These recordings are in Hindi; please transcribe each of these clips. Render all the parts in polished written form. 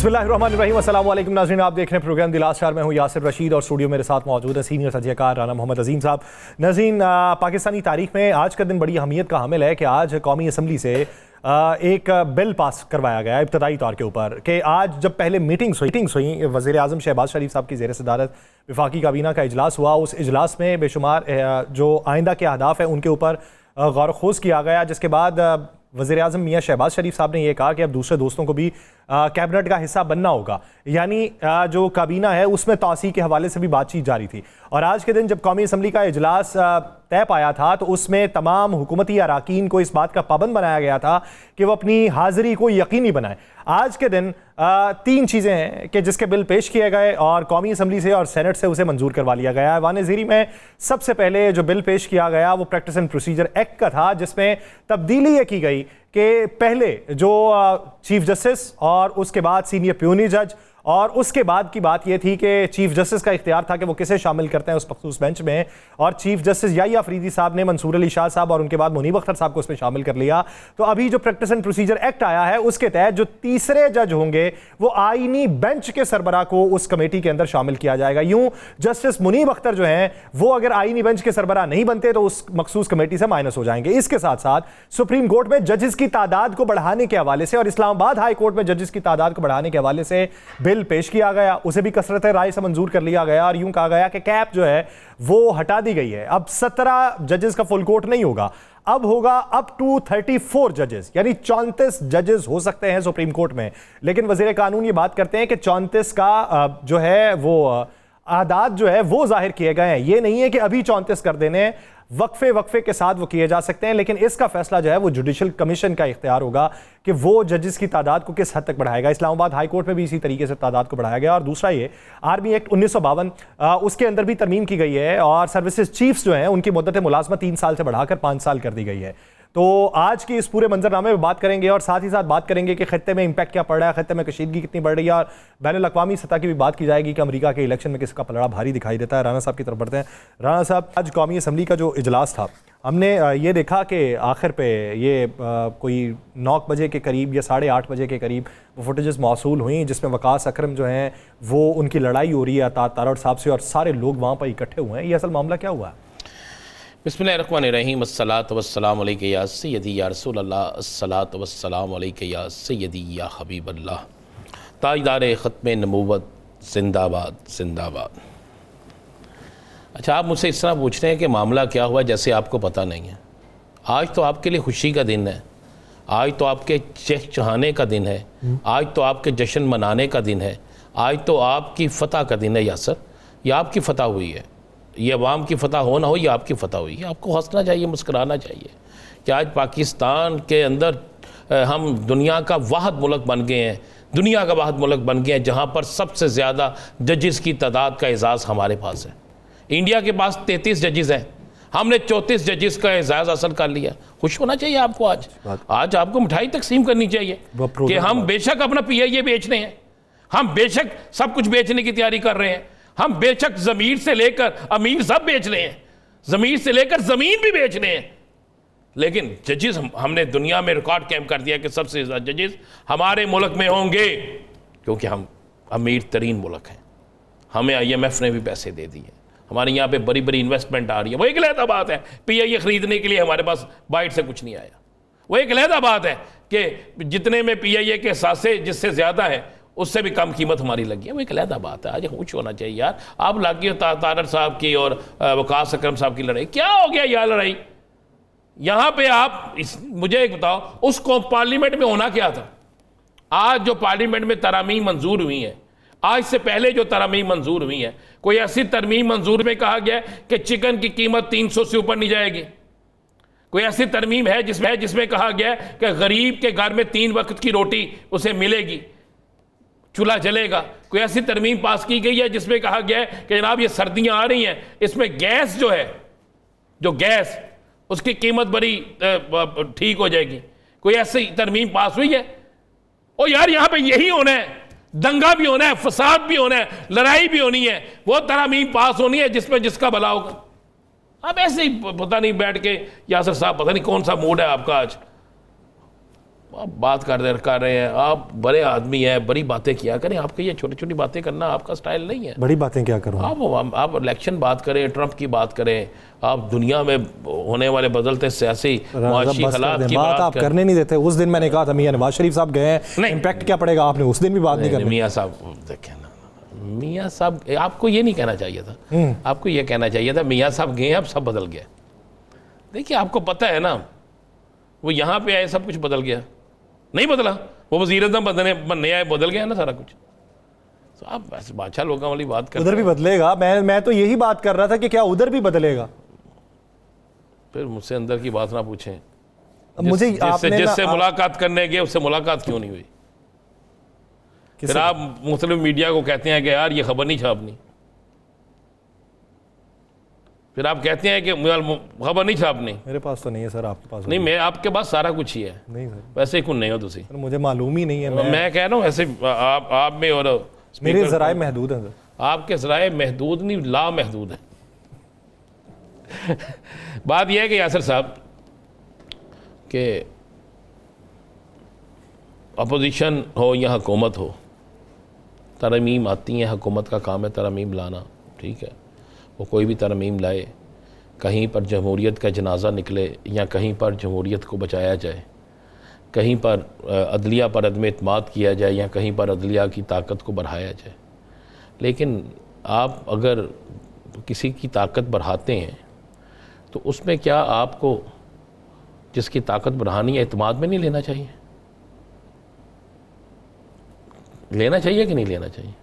बिस्मिल्लाहिर्रहमानिर्रहीम, अस्सलाम वालेकुम नाज़रीन, आप देख रहे हैं प्रोग्राम दिल आस्टार में हूँ यासिर रशीद और स्टूडियो मेरे साथ मौजूद है सीनियर तजज़ियाकार राना मोहम्मद अजीम साहब। नाज़रीन, पाकिस्तानी तारीख में आज का दिन बड़ी अहमियत का हामिल है कि आज कौमी असम्बली से एक बिल पास करवाया गया इब्तदाई तौर के ऊपर कि आज जब पहले मीटिंग्स हुई वज़ीर आज़म शहबाज शरीफ साहब की ज़ेर सदारत वफाकी काबीना का इजलास हुआ। उस इजलास में बेशुमार जो आइंदा के अहदाफ हैं उनके ऊपर गौर खोज किया गया, जिसके बाद वज़ीर आज़म मियाँ शहबाज शरीफ साहब ने यह कहा कि अब दूसरे दोस्तों को भी कैबिनेट का हिस्सा बनना होगा, यानी जो काबीना है उसमें तौसी के हवाले से भी बातचीत जारी थी। और आज के दिन जब कौमी असम्बली का इजलास तय पाया था तो उसमें तमाम हुकूमती अराकीन को इस बात का पाबंद बनाया गया था कि वो अपनी हाज़िरी को यकीनी बनाए। आज के दिन तीन चीज़ें हैं कि जिसके बिल पेश किए गए और कौमी असम्बली से और सेनेट से उसे मंजूर करवा लिया गया है। ऐवान ज़ीरी में सबसे पहले जो बिल पेश किया गया वो प्रैक्टिस एंड प्रोसीजर एक्ट का था, जिसमें तब्दीली ये की गई कि पहले जो चीफ जस्टिस और उसके बाद सीनियर प्यूनी जज और उसके बाद की बात यह थी कि चीफ जस्टिस का इख्तियार था कि वो किसे शामिल करते हैं उस मखसूस बेंच में, और चीफ जस्टिस याहिया अफरीदी साहब ने मंसूर अली शाह साहब और उनके बाद मुनीब अख्तर साहब को उसमें शामिल कर लिया। तो अभी जो प्रैक्टिस एंड प्रोसीजर एक्ट आया है उसके तहत जो तीसरे जज होंगे वो आईनी बेंच के सरबराह को उस कमेटी के अंदर शामिल किया जाएगा। यूं जस्टिस मुनीब अख्तर जो हैं वो अगर आईनी बेंच के सरबराह नहीं बनते तो उस मखसूस कमेटी से माइनस हो जाएंगे। इसके साथ साथ सुप्रीम कोर्ट में जजेस की तादाद को बढ़ाने के हवाले से और इस्लामाबाद हाई कोर्ट में जजेस की तादाद को बढ़ाने के हवाले से बिल पेश किया गया, उसे भी कसरत राय से मंजूर कर लिया गया और यूं कहा गया कि कैप जो है वो हटा दी गई है। अब 17 जजेस का फुल कोर्ट नहीं होगा, अब होगा अप टू 34 जजेस, यानी 34 जजेस हो सकते हैं सुप्रीम कोर्ट में। लेकिन वजीर कानून ये बात करते हैं कि 34 का जो है वो आदाद जो है वो जाहिर किए गए हैं। ये नहीं है कि अभी 34 कर देने, वक्फे के साथ वो किए जा सकते हैं, लेकिन इसका फैसला जो है वो जुडिशल कमीशन का इख्तियार होगा कि वो जजेस की तादाद को किस हद तक बढ़ाएगा। इस्लामाबाद हाई कोर्ट में भी इसी तरीके से तादाद को बढ़ाया गया। और दूसरा ये आर्मी एक्ट 1952 उसके अंदर भी तरमीम की गई है और सर्विसेज चीफ्स जो हैं उनकी मुद्दत मुलाजमत 3 साल से बढ़ाकर 5 साल कर दी गई है। तो आज की इस पूरे मंजरनामे में बात करेंगे और साथ ही साथ बात करेंगे कि खत्ते में इंपैक्ट क्या पड़ रहा है, खत्ते में कशीदगी कितनी बढ़ रही है और बैनुल अक़वामी सतह की भी बात की जाएगी कि अमेरिका के इलेक्शन में किसका पलड़ा भारी दिखाई देता है। राना साहब की तरफ बढ़ते हैं। राना साहब, आज कौमी असम्बली का जो इजलास था हमने ये देखा कि आखिर पे ये कोई 9 बजे के करीब या 8:30 बजे के करीब वो फुटेजेस मौसूल हुई जिसमें वकास अकरम जो हैं वो उनकी लड़ाई हो रही है तारड़ साहब से और सारे लोग वहाँ पर इकट्ठे हुए हैं। ये असल मामला क्या हुआ है? बिस्मिल्लाहिर्रहमानिर्रहीम, अस्सलातु वस्सलामु अलैका या सय्यदी या रसूल अल्लाह, अस्सलातु वस्सलामु अलैका या सय्यदी या हबीब अल्लाह, ताजदार ख़त्म नबूवत जिंदाबाद जिंदाबाद। अच्छा, आप मुझसे इस तरह पूछ रहे हैं कि मामला क्या हुआ जैसे आपको पता नहीं है। आज तो आपके लिए खुशी का दिन है, आज तो आपके चहचहाने का दिन है, आज तो आपके जश्न मनाने का दिन है, आज तो आपकी फ़तह का दिन है। यासर, ये आपकी फ़तह हुई है, ये अवाम की फ़तह हो ना हो, ये आपकी फ़तह हुई है। आपको हंसना चाहिए, मुस्कुराना चाहिए कि आज पाकिस्तान के अंदर हम दुनिया का वाहिद मुल्क बन गए हैं, दुनिया का वाहिद मुल्क बन गए हैं जहाँ पर सबसे ज़्यादा जजेस की तादाद का एजाज़ हमारे पास है। इंडिया के पास 33 जजेस हैं, हमने 34 जजेस का एजाज़ हासिल कर लिया। खुश होना चाहिए आपको। आज आपको मिठाई तकसीम करनी चाहिए कि हम बेशक अपना PIA बेच रहे हैं, हम बेशक सब कुछ बेचने की तैयारी कर रहे हैं, हम बेशक ज़मीर से लेकर अमीर सब बेच रहे हैं, ज़मीर से लेकर ज़मीन भी बेच रहे हैं, लेकिन जजेस हमने दुनिया में रिकॉर्ड कायम कर दिया कि सबसे ज़्यादा जजेस हमारे मुल्क में होंगे क्योंकि हम अमीर तरीन मुल्क हैं। हमें IMF ने भी पैसे दे दिए, हमारे यहाँ पे बड़ी बड़ी इन्वेस्टमेंट आ रही है। वो एक अलहदा बात है PIA ख़रीदने के लिए हमारे पास बाइट से कुछ नहीं आया। वो एक अलहदा बात है कि जितने में PIA के सासे जिससे ज़्यादा है उससे भी कम कीमत हमारी लगी है। वो एक अलहदा बात है। आज खुश होना चाहिए यार। आप लागी हो तारड़ साहब की और वकास अकरम साहब की लड़ाई, क्या हो गया यार लड़ाई यहाँ पे? आप मुझे एक बताओ, उसको पार्लियामेंट में होना क्या था? आज जो पार्लियामेंट में तरमीम मंजूर हुई है, आज से पहले जो तरमीम मंजूर हुई है, कोई ऐसी तरमीम मंजूर में कहा गया कि चिकन की कीमत 300 से ऊपर नहीं जाएगी? कोई ऐसी तरमीम है जिसमें कहा गया कि गरीब के घर में 3 वक्त की रोटी उसे मिलेगी, चूल्हा जलेगा? कोई ऐसी तरमीम पास की गई है जिसमें कहा गया है कि जनाब ये सर्दियां आ रही हैं, इसमें गैस जो है, जो गैस उसकी कीमत बड़ी ठीक हो जाएगी? कोई ऐसी तरमीम पास हुई है? ओ यार, यहाँ पे यही होना है, दंगा भी होना है, फसाद भी होना है, लड़ाई भी होनी है, वो तरमीम पास होनी है जिसमें जिसका भला होगा। अब ऐसे ही पता नहीं बैठ के यासर साहब, पता नहीं कौन सा मूड है आपका आज। आप बात कर रहे हैं, आप बड़े आदमी हैं, बड़ी बातें किया करें। आपके ये छोटी छोटी बातें करना आपका स्टाइल नहीं है। बड़ी बातें क्या करूँ? आप इलेक्शन बात करें, ट्रंप की बात करें, आप दुनिया में होने वाले बदलते सियासी मुआशी हालात की बात आप करने नहीं देते। उस दिन मैंने कहा था मियां नवाज शरीफ साहब गए हैं, इम्पैक्ट क्या पड़ेगा, आपने उस दिन भी बात नहीं करनी। मियां साहब देखें ना, मियां साहब आपको ये नहीं कहना चाहिए था, आपको ये कहना चाहिए था मियां साहब गए, अब सब बदल गया। देखिए आपको पता है ना, वो यहाँ पे आए सब कुछ बदल गया, नहीं बदला। वो वज़ीर-ए-आज़म बनने आए, बदल गया ना सारा कुछ। तो आप वैसे बादशाह लोगों वाली बात करते उधर भी बदलेगा। मैं तो यही बात कर रहा था कि क्या उधर भी बदलेगा। फिर मुझसे अंदर की बात ना पूछें। मुझे जिससे मुलाकात करने गए उससे मुलाकात क्यों नहीं हुई? फिर आप मुख्तलिफ मीडिया को कहते हैं कि यार ये खबर नहीं छापनी, फिर आप कहते हैं कि खबर नहीं छापनी। मेरे पास तो नहीं है सर, आपके पास नहीं, मैं आपके पास सारा कुछ ही है। नहीं सर, वैसे ही कौन नहीं हो तुसी, मुझे मालूम ही नहीं है। मैं कह रहा हूँ ऐसे आप में और मेरे ज़राए महदूद हैं सर। आपके ज़राए महदूद नहीं, ला महदूद है। बात यह है कि यासिर साहब कि अपोजिशन हो या हुकूमत हो, तरमीम आती है, हुकूमत का काम है तरमीम लाना, ठीक है। वो कोई भी तरमीम लाए, कहीं पर जमहूरियत का जनाजा निकले या कहीं पर जमहूरियत को बचाया जाए, कहीं पर अदलिया पर अदम एतमाद किया जाए या कहीं पर अदलिया की ताकत को बढ़ाया जाए। लेकिन आप अगर किसी की ताकत बढ़ाते हैं तो उसमें क्या आपको जिसकी ताकत बढ़ानी है एतमाद में नहीं लेना चाहिए? लेना चाहिए कि नहीं लेना चाहिए?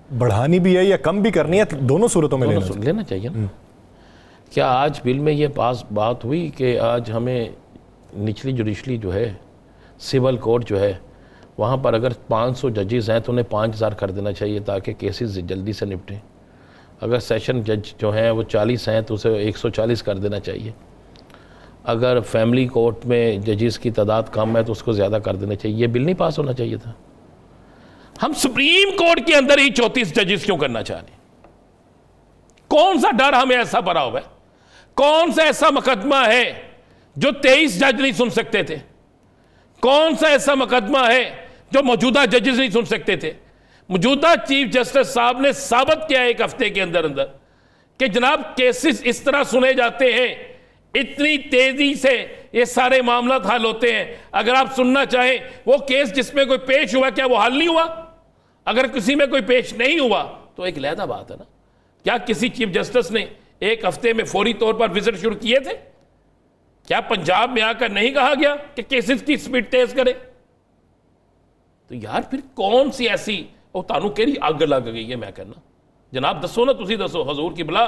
बढ़ानी भी है या कम भी करनी है, दोनों सूरतों में लेना चाहिए ना। क्या आज बिल में ये पास बात हुई कि आज हमें निचली जुडिशली जो है, सिविल कोर्ट जो है, वहाँ पर अगर 500 जजेस हैं तो उन्हें 5000 कर देना चाहिए ताकि केसेस जल्दी से निपटें। अगर सेशन जज जो हैं वो 40 हैं तो उसे 140 कर देना चाहिए। अगर फैमिली कोर्ट में जजेस की तादाद कम है तो उसको ज़्यादा कर देना चाहिए। ये बिल नहीं पास होना चाहिए था। हम सुप्रीम कोर्ट के अंदर ही 34 जजेस क्यों करना चाह रहे? कौन सा डर हमें ऐसा भरा हुआ है? कौन सा ऐसा मुकदमा है जो 23 जज नहीं सुन सकते थे? कौन सा ऐसा मुकदमा है जो मौजूदा जजेस नहीं सुन सकते थे? मौजूदा चीफ जस्टिस साहब ने साबित किया एक हफ्ते के अंदर अंदर कि जनाब केसेस इस तरह सुने जाते हैं, इतनी तेजी से ये सारे मामला हल होते हैं। अगर आप सुनना चाहें वो केस जिसमें कोई पेश हुआ, क्या वो हल नहीं हुआ? अगर किसी में कोई पेश नहीं हुआ तो एक अलहदा बात है ना। क्या किसी चीफ जस्टिस ने एक हफ्ते में फौरी तौर पर विजिट शुरू किए थे? क्या पंजाब में आकर नहीं कहा गया कि केसेस की स्पीड तेज करे? तो यार फिर कौन सी ऐसी ਉਹ ਤੁਹਾਨੂੰ ਕਿਹੜੀ ਅੱਗ ਲੱਗ ਗਈ ਹੈ? ਮੈਂ ਕਹਿੰਦਾ ਜਨਾਬ ਦੱਸੋ ਨਾ, ਤੁਸੀਂ ਦੱਸੋ ਹਜ਼ੂਰ ਕੀ ਬਲਾ,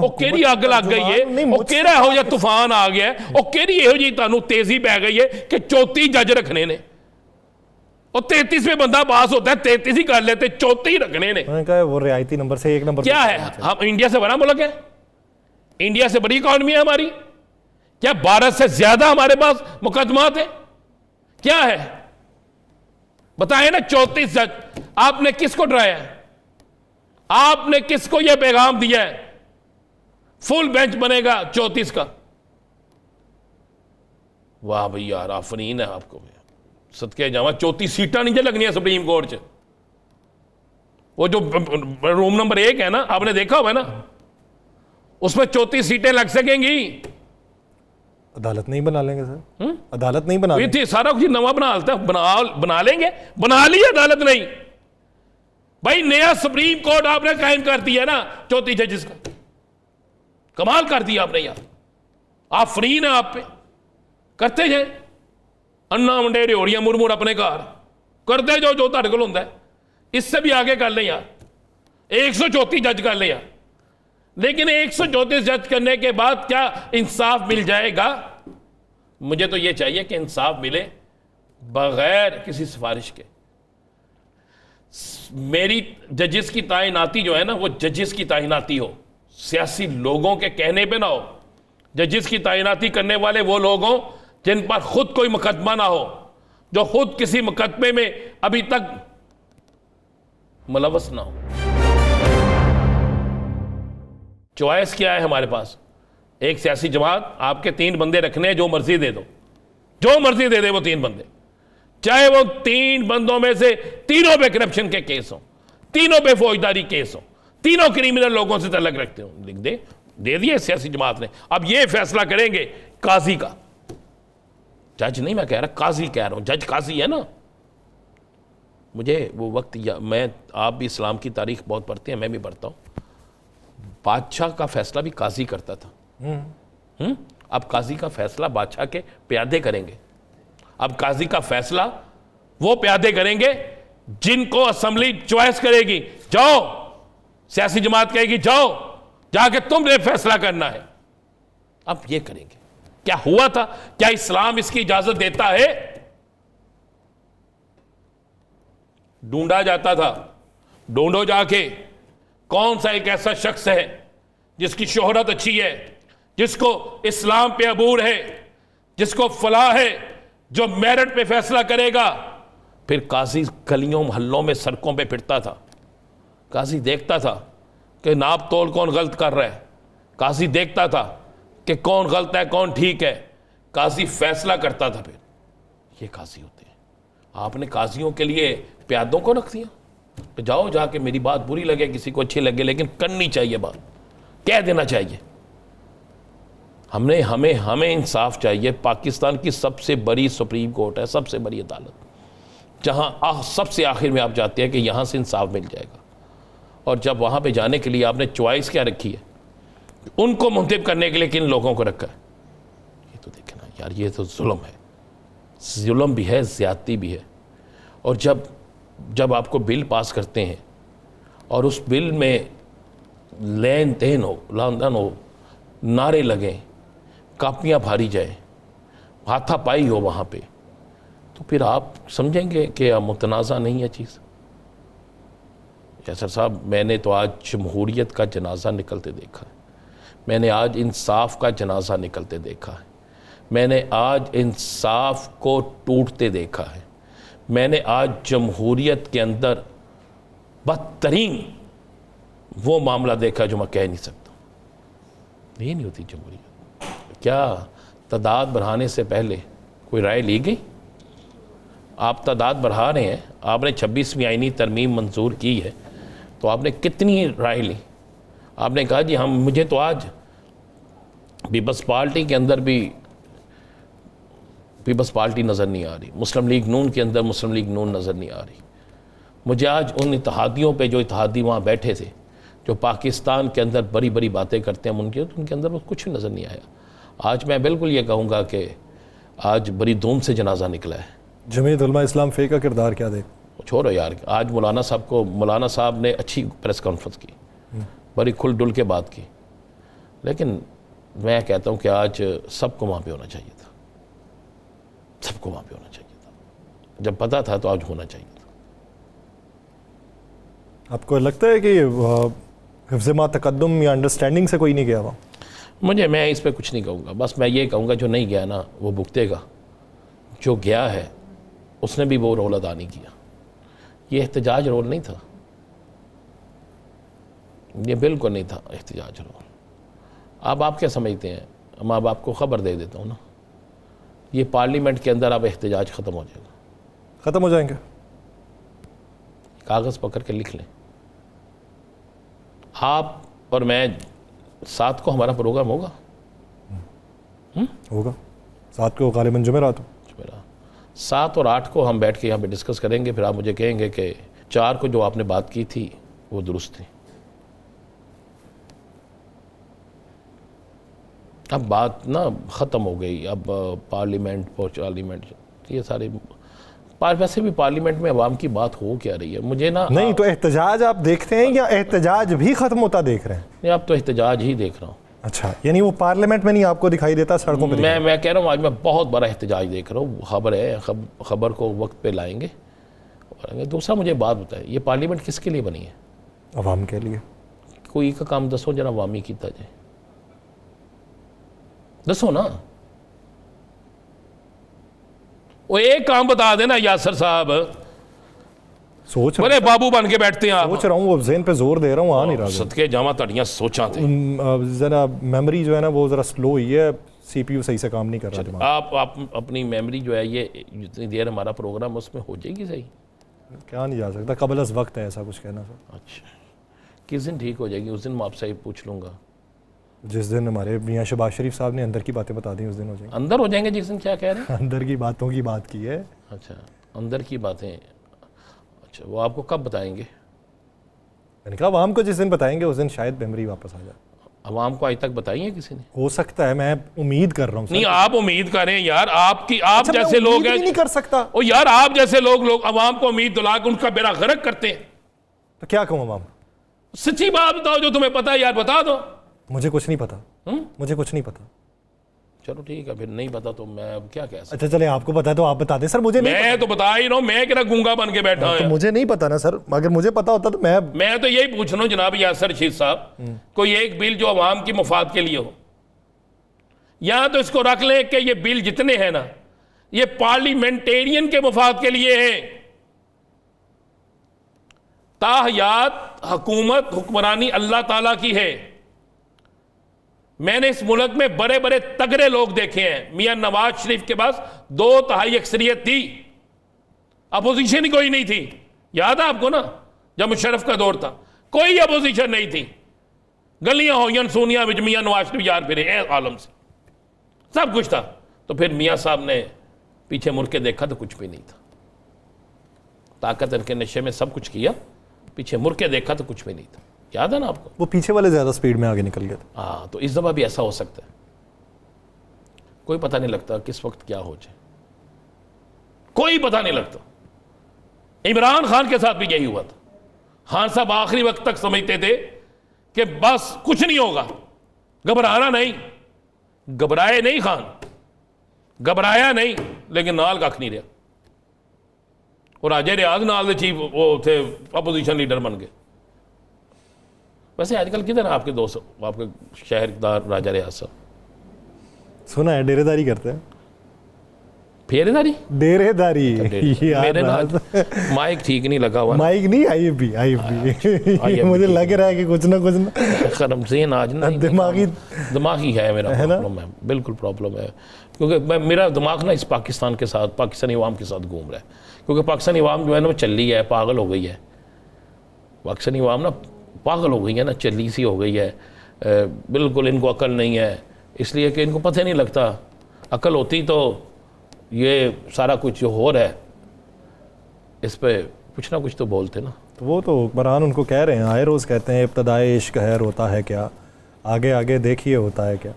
ਉਹ ਕਿਹੜੀ ਅੱਗ ਲੱਗ ਗਈ ਹੈ? ਉਹ ਕਿਹੜਾ ਇਹੋ ਜਿਹਾ ਤੂਫਾਨ ਆ ਗਿਆ? ਉਹ ਕਿਹੜੀ ਇਹੋ ਜਿਹੀ ਤੁਹਾਨੂੰ ਤੇਜ਼ੀ ਪੈ ਗਈ है कि 34 जज रखने ने? और 33वें बंदा पास होता है 33 ही कर लेते, 34 ही रखने ने। वो रियायती नंबर से 1 नंबर क्या है? हम इंडिया से बड़ा मुल्क है, इंडिया से बड़ी इकॉनमी है हमारी। क्या भारत से ज्यादा हमारे पास मुकदमात है? क्या है बताएं ना। 34 जज, आपने किसको डराया है? आपने किसको यह पैगाम दिया है फुल बेंच बनेगा 34 का? वाह भाई यार, आफरीन है आपको, सदके जावा। 34 सीटा नहीं लगनी है सुप्रीम कोर्ट च। वो जो रूम नंबर 1 है ना, आपने देखा हुआ है ना, उसमें 34 सीटें लग सकेंगी। अदालत नहीं बना लेंगे सर? अदालत नहीं बना लेंगे? सारा कुछ नवा बना लेंगे। बना ली अदालत नहीं भाई, नया सुप्रीम कोर्ट आपने कायम कर दिया ना 34 जजेस का। कमाल कर दिया आपने यार, आप फ्री ना, आप पे करते जाए। अन्ना मुंडे रियोड़ियां मुरमुर अपने घर करते जो जो तुहाडे कोल हुंदा है, इससे भी आगे कर लें यार। 134 जज कर लें यार। लेकिन 134 जज करने के बाद क्या इंसाफ मिल जाएगा? मुझे तो यह चाहिए कि इंसाफ मिले बगैर किसी सिफारिश के। मेरी जजेस की तैनाती जो है ना, वो जजेस की तैनाती हो, सियासी लोगों के कहने पे ना हो। जजेस की तैनाती करने वाले वो लोग हों जिन पर खुद कोई मुकदमा ना हो, जो खुद किसी मुकदमे में अभी तक मुलव्वस ना हो। चॉइस क्या है हमारे पास? एक सियासी जमात, आपके 3 बंदे रखने, जो मर्जी दे दो, जो मर्जी दे दे वो 3 बंदे। चाहे वो 3 बंदों में से तीनों पे करप्शन के केस हो, तीनों पे फौजदारी केस हो, तीनों क्रिमिनल लोगों से तल्लक रखते हो, लिख दे दिए सियासी जमात ने। अब ये फैसला करेंगे काजी का, जज नहीं मैं कह रहा, काजी कह रहा हूं, जज काजी है ना। मुझे वो वक्त आप भी इस्लाम की तारीख बहुत पढ़ते हैं, मैं भी पढ़ता हूं। बादशाह का फैसला भी काजी करता था। अब काजी का फैसला बादशाह के प्यादे करेंगे। अब काजी का फैसला वो प्यादे करेंगे जिनको असेंबली चॉइस करेगी। जाओ, सियासी जमात कहेगी जाओ, जाके तुमने फैसला करना है। अब ये करेंगे। क्या हुआ था? क्या इस्लाम इसकी इजाजत देता है? ढूंढा जाता था, ढूंढो जाके कौन सा एक ऐसा शख्स है जिसकी शोहरत अच्छी है, जिसको इस्लाम पे अबूर है, जिसको फलाह है, जो मेरिट पे फैसला करेगा। फिर काजी गलियों मोहल्लों में सड़कों पे फिरता था। काजी देखता था कि नाप तोल कौन गलत कर रहा है, काजी देखता था कि कौन गलत है कौन ठीक है, काजी फैसला करता था। फिर ये काजी होते हैं। आपने काजियों के लिए प्यादों को रख दिया कि जाओ, जाके मेरी बात बुरी लगे किसी को अच्छी लगे, लेकिन करनी चाहिए, बात कह देना चाहिए। हमें इंसाफ चाहिए। पाकिस्तान की सबसे बड़ी सुप्रीम कोर्ट है, सबसे बड़ी अदालत, जहां सबसे आखिर में आप जाते हैं कि यहां से इंसाफ मिल जाएगा। और जब वहां पे जाने के लिए आपने चॉइस क्या रखी है, उनको मुंतब करने के लिए किन लोगों को रखा है, ये तो देखना यार, ये तो जुल्म है, जुल्म भी है, ज्यादती भी है। और जब आपको बिल पास करते हैं और उस बिल में लेन देन हो, लानदान हो, नारे लगें, कापियाँ भारी जाए, हाथापाई हो वहाँ पे, तो फिर आप समझेंगे कि मुतनाज़ा नहीं है चीज़। यासर साहब, मैंने तो आज जमहूरियत का जनाजा निकलते देखा है, मैंने आज इंसाफ का जनाजा निकलते देखा है, मैंने आज इंसाफ को टूटते देखा है, मैंने आज जमहूरियत के अंदर बदतरीन वो मामला देखा जो मैं कह नहीं सकता। ये नहीं होती जमहूरियत। क्या तादाद बढ़ाने से पहले कोई राय ली गई? आप तादाद बढ़ा रहे हैं, आपने 26वीं आईनी तरमीम मंजूर की है, तो आपने कितनी राय ली? आपने कहा जी मुझे तो आज पीपल्स पार्टी के अंदर भी पीपल्स पार्टी नज़र नहीं आ रही, मुस्लिम लीग नून के अंदर मुस्लिम लीग नून नज़र नहीं आ रही। मुझे आज उन इत्तेहादियों पे, जो इत्तेहादी वहाँ बैठे थे, जो पाकिस्तान के अंदर बड़ी बड़ी बातें करते हैं, उनके अंदर कुछ नज़र नहीं आया। आज मैं बिल्कुल ये कहूँगा कि आज बड़ी धूम से जनाजा निकला है। जमीयत उलमा इस्लाम फे का किरदार क्या दे? छोड़ो यार, आज मौलाना साहब ने अच्छी प्रेस कॉन्फ्रेंस की, बड़ी खुल डुल के बात की, लेकिन मैं कहता हूँ कि आज सबको वहाँ पे होना चाहिए था, सबको वहाँ पे होना चाहिए था। जब पता था तो आज होना चाहिए था। आपको लगता है कि हिफ्ज़ मा तक़द्दुम या अंडरस्टैंडिंग से कोई नहीं गया वहाँ? मैं इस पर कुछ नहीं कहूँगा, बस मैं ये कहूँगा जो नहीं गया ना वो भुगतेगा, जो गया है उसने भी वो रोल अदा नहीं किया। ये एहतजाज रोल नहीं था, ये बिल्कुल नहीं था एहतजाज रोल। अब आप क्या समझते हैं? मैं अब आपको ख़बर दे देता हूँ ना, ये पार्लियामेंट के अंदर अब एहतजाज ख़त्म हो जाएगा। ख़त्म हो जाएंगे? कागज़ पकड़ के लिख लें। आप और मैं 7 को हमारा प्रोग्राम होगा। होगा 7 को, गालिबन जुमेरात हो। 7 और 8 को हम बैठ के यहाँ पे डिस्कस करेंगे। फिर आप मुझे कहेंगे कि 4 को जो आपने बात की थी वो दुरुस्त थी। अब बात ना ख़त्म हो गई। अब पार्लियामेंट ये सारे वैसे भी पार्लियामेंट में अवाम की बात हो क्या रही है, मुझे ना नहीं तो एहतजाज आप देखते हैं या एहतजाज भी ख़त्म होता देख रहे हैं? नहीं, अब तो एहतजाज ही देख रहा हूँ। अच्छा, यानी वो पार्लियामेंट में नहीं आपको दिखाई देता, सड़कों पे? मैं कह रहा हूँ आज मैं बहुत बड़ा एहतजाज देख रहा हूँ। खबर है, खबर को वक्त पे लाएंगे। दूसरा मुझे बात बताए, ये पार्लियामेंट किसके लिए बनी है? अवाम के लिए। कोई का काम दसो जरा अवामी किया जाए, दसो ना। वो एक काम बता देना यासर साहब, सोच बड़े बाबू बन के बैठते हैं आप। सोच रहा हूँ, वो ज़हन पे जोर दे रहा हूँ, आ नहीं रहा। सदके जामा तड़ियाँ सोचा थे। ज़रा मेमोरी जो है ना वो ज़रा स्लो हुई है, CPU सही से काम नहीं कर रहा दिमाग। आप अपनी मेमोरी जो है ये जितनी देर हमारा प्रोग्राम उसमें हो जाएगी सही? क्या नहीं जा सकता, कबल अज़ वक्त है ऐसा कुछ कहना सर। अच्छा, किस दिन ठीक हो जाएगी? उस दिन मैं आपसे पूछ लूँगा। जिस दिन हमारे मियाँ शहबाज शरीफ साहब ने अंदर की बातें बता दी उस दिन हो जाएंगे। अंदर हो जाएंगे जिस दिन? क्या कह रहे हैं? अंदर की बातों की बात की है। अच्छा, अंदर की बातें। अच्छा, वो आपको कब बताएंगे? मैंने कहा आवाम को जिस दिन बताएंगे उस दिन शायद मेमोरी वापस आ जाए। अवाम को आज तक बताई है किसी ने? हो सकता है, मैं उम्मीद कर रहा हूँ। नहीं, आप उम्मीद करें यार। आप जैसे लोग हैं नहीं कर सकता। ओ यार, आप जैसे लोग अवाम को उम्मीद दिला के उनका बेड़ा गर्क करते हैं। तो क्या कहूँ अवाम? सच्ची बात बताओ, जो तुम्हें पता है यार बता दो। मुझे कुछ नहीं पता। मुझे कुछ नहीं पता। चलो ठीक है, फिर नहीं पता तो मैं अब क्या कह सकता। अच्छा चले, आपको पता है तो आप बता दें सर। मुझे नहीं मैं तो बता ही रहा हूँ, मैं क्या गूंगा बन के बैठा तो हूँ। मुझे नहीं पता ना सर, अगर मुझे पता होता तो मैं तो यही पूछ रहा हूँ जनाब यासर रशीद साहब, कोई एक बिल जो अवाम की मुफाद के लिए हो, या तो इसको रख लें कि ये बिल जितने हैं ना ये पार्लियामेंटेरियन के मुफाद के लिए है। ताहयात हुकूमत हुक्मरानी अल्लाह ताला की है। मैंने इस मुल्क में बड़े बड़े तगड़े लोग देखे हैं। मियां नवाज शरीफ के पास 2/3 अक्सरियत थी, अपोजिशन कोई नहीं थी। याद है आपको ना, जब मुशर्रफ का दौर था कोई अपोजिशन नहीं थी। गलियां होयन सोनिया विच मियां नवाज शरीफ यार फिरे आलम से, सब कुछ था। तो फिर मियां साहब ने पीछे मुड़ के देखा तो कुछ भी नहीं था। ताकत के नशे में सब कुछ किया, पीछे मुड़ के देखा तो कुछ भी नहीं था। याद है ना आपको? वो पीछे वाले ज्यादा स्पीड में आगे निकल गए थे। हाँ, तो इस दफा भी ऐसा हो सकता है। कोई पता नहीं लगता किस वक्त क्या हो जाए, कोई पता नहीं लगता। इमरान खान के साथ भी यही हुआ था। खान साहब आखिरी वक्त तक समझते थे कि बस कुछ नहीं होगा, घबराना नहीं। घबराए नहीं खान, घबराया नहीं, लेकिन नाल कख नहीं रहा। और राजे रियाज नाल दे चीफ वो थे, अपोजिशन लीडर बन गए। वैसे आजकल किधर आपके दोस्त, आपके शहरदार राजा रियाज साहब? सुना है डेरेदारी करते हैं। फेरेदारी? डेरेदारी मेरे ना माइक ठीक नहीं लगा हुआ। माइक नहीं, आई मुझे लग रहा है कि कुछ ना रमज़ीन आज ना दिमागी है मेरा, प्रॉब्लम है, बिल्कुल प्रॉब्लम है। क्योंकि मेरा दिमाग ना इस पाकिस्तान के साथ, पाकिस्तानी अवाम के साथ घूम रहा है। क्योंकि पाकिस्तानी अवाम जो है ना वो चली है, पागल हो गई है। पाकिस्तानी अवाम ना पागल हो गई है ना, चली सी हो गई है। बिल्कुल इनको अकल नहीं है, इसलिए कि इनको पता नहीं लगता। अकल होती तो ये सारा कुछ जो हो रहा है इस पे कुछ ना कुछ तो बोलते ना। तो वो तो हुक्मरान उनको कह रहे हैं, आए रोज़ कहते हैं इब्तदाए इश्क है होता है क्या, आगे आगे देखिए होता है क्या।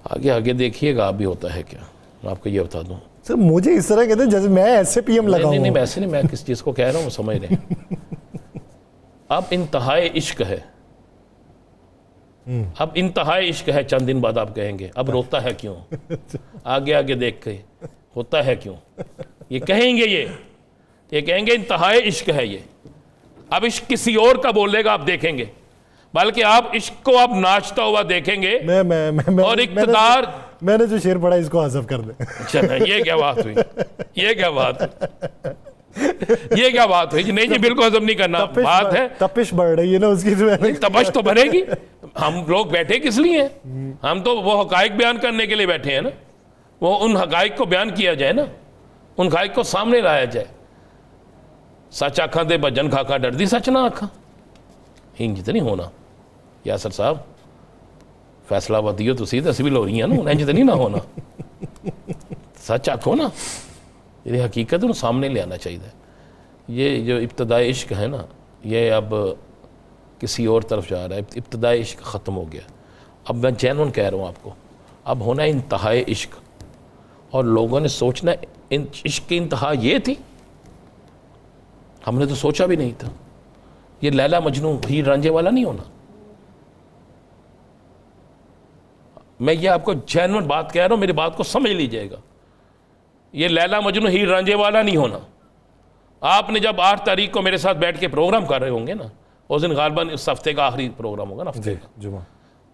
आगे आगे देखिएगा आप भी होता है क्या, मैं आपको ये बता दूं। सर मुझे इस तरह कहते हैं जैसे मैं ऐसे PM लगा हूं। नहीं, वैसे नहीं, मैं किस चीज़ को कह रहा हूँ समझ रहे हैं। अब इंतहाए इश्क है, अब इंतहाए इश्क है, चंद दिन बाद आप कहेंगे अब रोता है क्यों, आगे आगे देख के होता है क्यों, ये कहेंगे। ये कहेंगे इंतहाए इश्क है ये। अब इश्क किसी और का बोलेगा आप देखेंगे, बल्कि आप इश्क को आप नाचता हुआ देखेंगे। मैं और इक़्तिदार, मैंने जो शेर पढ़ा इसको हज़फ कर दे। अच्छा, ये क्या बात हुई, ये क्या बात हुई, ये क्या बात हुई? नहीं जी, बिल्कुल हजम नहीं करना। बात है तपिश बढ़ रही है ना उसकी, जो है तपश तो भरेगी। हम लोग बैठे किस लिए हैं? हम तो वो हकाइक बयान करने के लिए बैठे हैं ना। वो उन हकाइक को बयान किया जाए ना, उन हकाइक को सामने लाया जाए। सच आखा दे भजन खाका डरदी सच ना आखा, इंज तो नहीं होना। यासर साहब फैसला बदियो तुसी तो असं भी लो रही हैं ना, इंज तो नहीं ना होना। सच आखो ना, ये हकीकत उन्हें सामने ले आना चाहिए। ये जो इब्तदाई इश्क है ना, ये अब किसी और तरफ जा रहा है। इब्तदाई इश्क ख़त्म हो गया। अब मैं जेन्युइन कह रहा हूँ आपको, अब होना है इंतहाए इश्क। और लोगों ने सोचना इश्क की इंतहा ये थी, हमने तो सोचा भी नहीं था। ये लैला मजनू हीर रांझे वाला नहीं होना। मैं ये आपको जेन्युइन बात कह रहा हूँ, मेरी बात को समझ लीजिएगा। ये लैला मजनू हीर रांझे वाला नहीं होना। आपने जब 8 तारीख को मेरे साथ बैठ के प्रोग्राम कर रहे होंगे ना, उस दिन गालबन इस हफ्ते का आखिरी प्रोग्राम होगा ना, हफ्ते का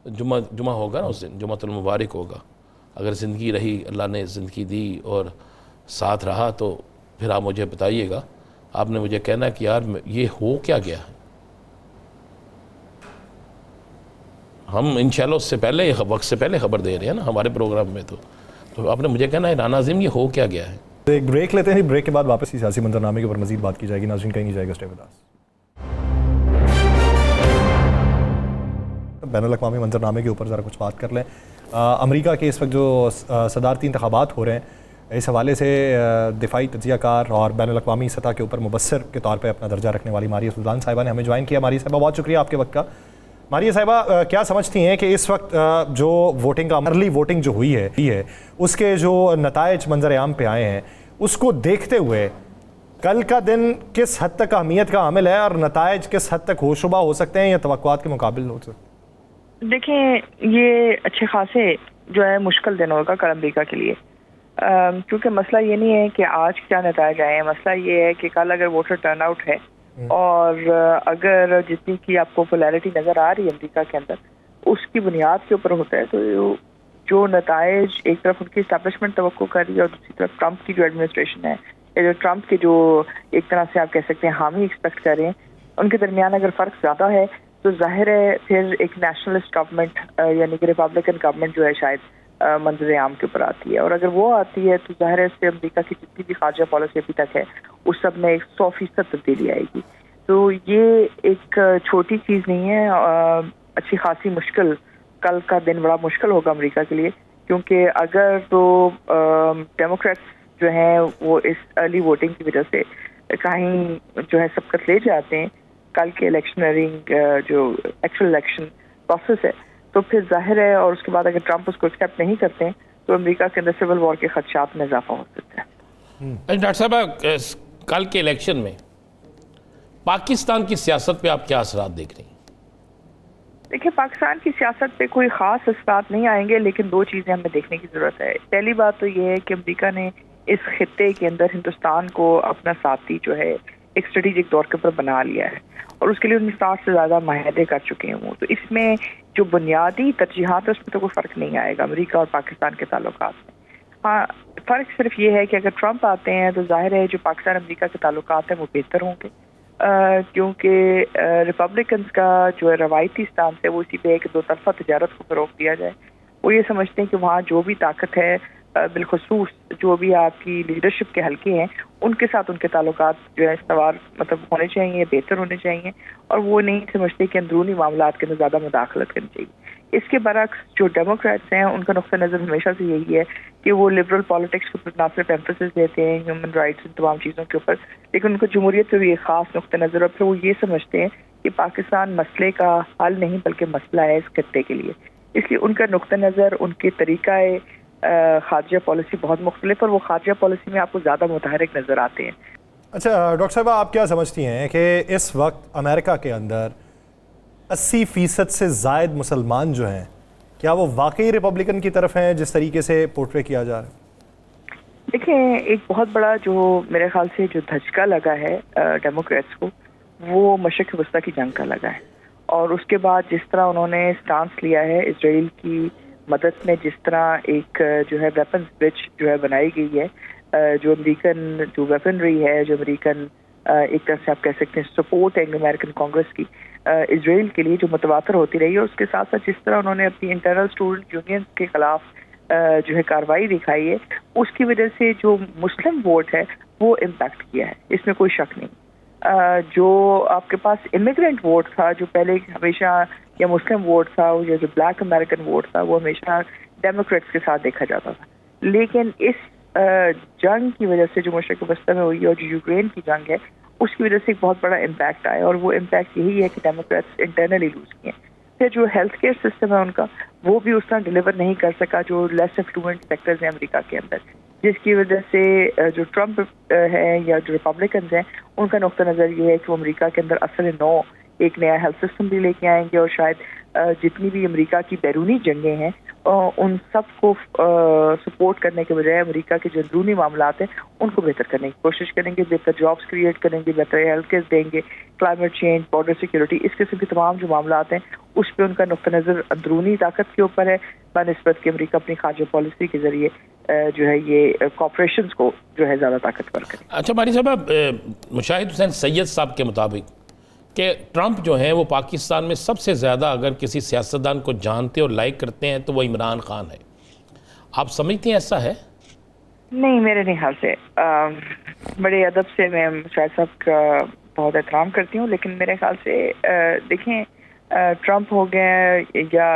जुमा होगा ना, उस दिन जुमातुल मुबारक होगा। अगर ज़िंदगी रही, अल्लाह ने ज़िंदगी दी और साथ रहा, तो फिर आप मुझे बताइएगा। आपने मुझे कहना कि यार ये हो क्या गया। हम इंशाल्लाह उससे पहले वक्त से पहले खबर दे रहे हैं ना हमारे प्रोग्राम में। तो आपने मुझे कहना है राना अज़ीम ये हो क्या गया है। तो एक ब्रेक लेते हैं, ब्रेक के बाद वापस ही सियासी मंजरनामे के ऊपर मजीद बात की जाएगी। नाज़रीन कहीं नहीं जाएगा, स्टे विद अस। बैनुल अक़वामी मंजरनामे के ऊपर ज़रा कुछ बात कर लें। अमेरिका के इस वक्त जो सदारती इंतखाबात हो रहे हैं, इस हवाले से दिफाई तजियाकार और बैनुल अक़वामी सतह के ऊपर मुबस्सिर के तौर पे अपना दर्जा रखने वाली मारिया सुल्तान साहिबा ने हमें ज्वाइन किया। मारिया साहिबा बहुत शुक्रिया आपके वक्त का। मारिया साहिबा क्या समझती हैं कि इस वक्त जो वोटिंग का अर्ली वोटिंग जो हुई है उसके जो नताइज मंजर आम पे आए हैं, उसको देखते हुए कल का दिन किस हद तक अहमियत का हामिल है और नताइज किस हद तक होशरुबा हो सकते हैं या तवक्कुआत के मुकाबिल हो सकते हैं? देखें, ये अच्छे खासे जो है मुश्किल दिन होगा कल अमरीका के लिए, क्योंकि मसला ये नहीं है कि आज क्या नताइज आए हैं। मसला ये है कि कल अगर वोटर टर्नआउट है और अगर जितनी की आपको पॉपुलैरिटी नज़र आ रही है अमरीका के अंदर, उसकी बुनियाद के ऊपर होता है, तो जो नताइज एक तरफ उनकी इस्टेब्लिशमेंट तवक्को कर रही है और दूसरी तरफ ट्रंप की जो एडमिनिस्ट्रेशन है या जो ट्रंप के जो एक तरह से आप कह सकते हैं हामी एक्सपेक्ट कर रहे हैं, उनके दरमियान अगर फ़र्क ज़्यादा है तो जाहिर है फिर एक नेशनलिस्ट गवर्नमेंट यानी कि रिपब्लिकन गवर्नमेंट जो है शायद मंजर आम के ऊपर आती है। और अगर वो आती है तो जाहिर है इससे अमरीका की जितनी भी खारजा पॉलिसी अभी तक है उस सब में 100% तब्दीली आएगी। तो ये एक छोटी चीज़ नहीं है, अच्छी खासी मुश्किल, कल का दिन बड़ा मुश्किल होगा अमरीका के लिए, क्योंकि अगर तो डेमोक्रेट्स जो हैं वो इस अर्ली वोटिंग की वजह से कहीं जो है सबकत ले जाते हैं कल के इलेक्शनरिंग जो एक्चुअल इलेक्शन प्रोसेस है, तो फिर जाहिर है, और उसके बाद अगर ट्रंप उसको एक्सेप्ट नहीं करते हैं तो अमेरिका के अंदर सिविल वॉर के खदशात में इजाफा हो सकता है। डॉक्टर साहब, कल के इलेक्शन में पाकिस्तान की सियासत पे आप क्या असरात देख रही हैं? देखिए, पाकिस्तान की सियासत पे कोई ख़ास असरात नहीं आएंगे, लेकिन दो चीज़ें हमें देखने की ज़रूरत है। पहली बात तो ये है कि अमेरिका ने इस खित्ते के अंदर हिंदुस्तान को अपना साथी जो है एक स्ट्रेटेजिक तौर के ऊपर बना लिया है और उसके लिए उन्हें 60 से ज़्यादा माहदे कर चुके हैं वो। तो इसमें जो बुनियादी तरजीहात है उसमें तो कोई फ़र्क नहीं आएगा अमेरिका और पाकिस्तान के ताल्लुकात में। हाँ, फ़र्क सिर्फ ये है कि अगर ट्रंप आते हैं तो जाहिर है जो पाकिस्तान अमेरिका के ताल्लुकात हैं वो बेहतर होंगे, क्योंकि रिपब्लिकन्स का जो है रवायती स्टांस है वो इसी पे है कि दो तरफा तजारत को फ़रोग़ दिया जाए। वो ये समझते हैं कि वहाँ जो भी ताकत है बिलखुसूस जो भी आपकी लीडरशिप के हल्के हैं उनके साथ उनके ताल्लुकात जो है इस्तवार मतलब होने चाहिए, बेहतर होने चाहिए, और वो नहीं समझते कि अंदरूनी मामलात के अंदर ज़्यादा मुदाखलत करनी चाहिए। इसके बरक्स जो डेमोक्रेट्स हैं उनका नुक्ता नज़र हमेशा से यही है कि वो लिबरल पॉलिटिक्स के ऊपर ना सिर्फ एम्फेसिस देते हैं ह्यूमन राइट्स इन तमाम चीज़ों के ऊपर, लेकिन उनको जमहूरियत पर भी एक ख़ास नुक्ता नज़र, और फिर वो ये समझते हैं कि पाकिस्तान मसले का हल नहीं बल्कि मसला है इस खत्ते के लिए। इसलिए उनका नुक्ता नज़र, उनके तरीका खारजा पॉलिसी बहुत मुख्तलिफ, और वो खारजा पॉलिसी में आपको ज़्यादा मुतहरिक नज़र आते हैं। अच्छा डॉक्टर साहब, आप क्या समझती हैं कि इस वक्त अमेरिका के अंदर 80% से ज़ायद मुसलमान जो हैं, क्या वो वाकई रिपब्लिकन की तरफ हैं जिस तरीके से पोर्ट्रे किया जा रहा है? देखिए, एक बहुत बड़ा जो मेरे ख्याल से जो धचका लगा है डेमोक्रेट्स को, वो मशरक़ वस्ता की जंग का लगा है, और उसके बाद जिस तरह उन्होंने स्टांस लिया है इसराइल की मदद में, जिस तरह एक जो है वेपन्स ब्रिज जो है बनाई गई है, जो अमेरिकन जो वेपनरी है, जो अमेरिकन एक तरह से आप कह सकते हैं सपोर्ट है अमेरिकन कांग्रेस की इसराइल के लिए, जो मुतवातर होती रही है। उसके साथ साथ जिस तरह उन्होंने अपनी इंटरनल स्टूडेंट यूनियन के खिलाफ जो है कार्रवाई दिखाई है, उसकी वजह से जो मुस्लिम वोट है वो इम्पैक्ट किया है, इसमें कोई शक नहीं। जो आपके पास इमिग्रेंट वोट था, जो पहले हमेशा या मुस्लिम वोट था या जो ब्लैक अमेरिकन वोट था, वो हमेशा डेमोक्रेट्स के साथ देखा जाता था, लेकिन इस जंग की वजह से जो मशरक़ वस्ता में हुई है और जो यूक्रेन की जंग है उसकी वजह से एक बहुत बड़ा इम्पैक्ट आया, और वो इम्पैक्ट यही है कि डेमोक्रेट्स इंटरनली लूज किए। फिर जो हेल्थ केयर सिस्टम है उनका, वो भी उस तरह डिलीवर नहीं कर सका जो लेस एफ्लुएंट सेक्टर्स हैं अमेरिका के अंदर, जिसकी वजह से जो ट्रंप है या जो रिपब्लिकन्स हैं उनका नुक्ता नज़र ये है कि वो अमेरिका के अंदर असल नौ एक नया हेल्थ सिस्टम भी लेके आएंगे, और शायद जितनी भी अमेरिका की बैरूनी जंगें हैं उन सब को सपोर्ट करने के बजाय अमेरिका के जो अंदरूनी मामलात हैं उनको बेहतर करने की कोशिश करेंगे, बेहतर जॉब्स क्रिएट करेंगे, बेहतर हेल्थ केयर देंगे, क्लाइमेट चेंज, बॉर्डर सिक्योरिटी, इस किस्म के तमाम जो मामलात हैं उस पर उनका नुक्ता नज़र अंदरूनी ताकत के ऊपर है, बनिस्बत कि अमेरिका अपनी खारजा पॉलिसी के जरिए जो है ये कॉर्पोरेशंस को जो है ज़्यादा ताकतवर करे। अच्छा मारी साहब, मुशाहिद हुसैन सैयद साहब के मुताबिक कि ट्रंप जो हैं वो पाकिस्तान में सबसे ज़्यादा अगर किसी सियासतदान को जानते और लाइक करते हैं तो वो इमरान खान है। आप समझते हैं ऐसा है? नहीं, मेरे नहीं ख्याल से। बड़े अदब से मैं शाहिद साहब का बहुत एहतराम करती हूँ, लेकिन मेरे ख्याल से देखें, ट्रंप हो गए या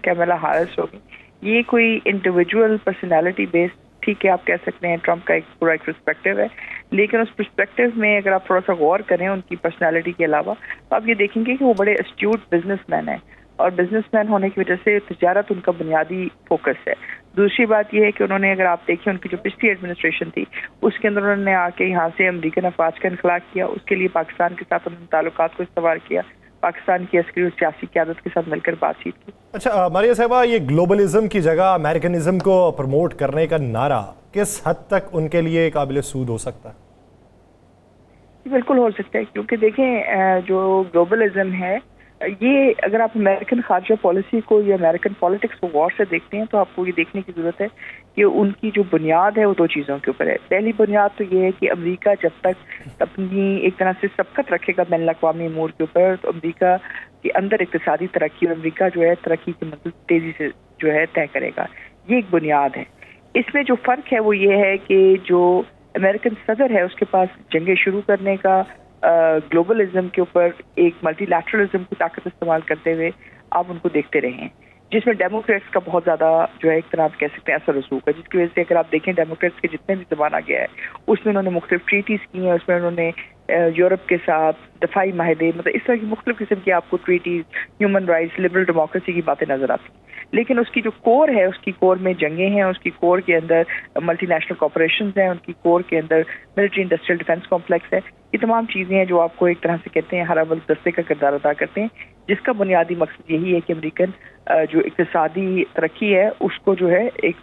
कैमला हैरिस हो गई, ये कोई इंडिविजुअल पर्सनालिटी बेस्ड, ठीक है आप कह सकते हैं ट्रंप का एक पूरा एक पर्सपेक्टिव है, लेकिन उस पर्सपेक्टिव में अगर आप थोड़ा सा गौर करें उनकी पर्सनालिटी के अलावा, तो आप ये देखेंगे कि वो बड़े एस्ट्यूट बिजनेसमैन हैं, और बिजनेसमैन होने की वजह से तिजारत उनका बुनियादी फोकस है। दूसरी बात यह है कि उन्होंने, अगर आप देखें उनकी जो पिछली एडमिनिस्ट्रेशन थी उसके अंदर उन्होंने आके यहाँ से अमेरिकन अफवाज का इनखला किया, उसके लिए पाकिस्तान के साथ उन्होंने ताल्लुकात को इस्तेमाल किया, पाकिस्तान की अस्करी और सियासी क़यादत के साथ मिलकर बातचीत की। अच्छा मारिया साहबा, ये ग्लोबलिज्म की जगह अमेरिकनिज्म को प्रमोट करने का नारा किस हद तक उनके लिए काबिल सूद हो सकता है? बिल्कुल हो सकता है, क्योंकि देखें जो ग्लोबलिज्म है, ये अगर आप अमेरिकन खारजा पॉलिसी को या अमेरिकन पॉलिटिक्स को गौर से देखते हैं तो आपको ये देखने की ज़रूरत है कि उनकी जो बुनियाद है वो दो चीज़ों के ऊपर है। पहली बुनियाद तो ये है कि अमेरिका जब तक अपनी एक तरह से सबकत रखेगा बैन अवी अमूर के ऊपर, तो अमेरिका के अंदर इक़्तिसादी तरक्की और अमेरिका जो है तरक्की की मतलब तेज़ी से जो है तय करेगा। ये एक बुनियाद है। इसमें जो फ़र्क है वो ये है कि जो अमेरिकन सदर है उसके पास जंगें शुरू करने का ग्लोबलिज्म के ऊपर एक मल्टीलैटरलिज्म की ताकत इस्तेमाल करते हुए आप उनको देखते रहे हैं, जिसमें डेमोक्रेट्स का बहुत ज़्यादा जो है एक तरह आप कह सकते हैं असर रसूख है, जिसकी वजह से अगर आप देखें डेमोक्रेट्स के जितने भी ज़माना गया है उसमें उन्होंने मुख्तलिफ ट्रीटीज़ की हैं, उसमें उन्होंने यूरोप के साथ दफाई माहदे, मतलब इस तरह की मुख्तलिफ किस्म की आपको treaties, human rights, liberal democracy की बातें नज़र आती हैं। लेकिन उसकी जो कोर है, उसकी कोर में जंगें हैं, उसकी कोर के अंदर मल्टीनेशनल कॉर्पोरेशंस हैं, उनकी कोर के अंदर मिलिट्री इंडस्ट्रियल डिफेंस कॉम्प्लेक्स है। ये तमाम चीज़ें हैं जो आपको एक तरह से कहते हैं हर अव्वल दस्ते का किरदार अदा करते हैं, जिसका बुनियादी मकसद यही है कि अमेरिकन जो इक़्तिसादी तरक्की है उसको जो है एक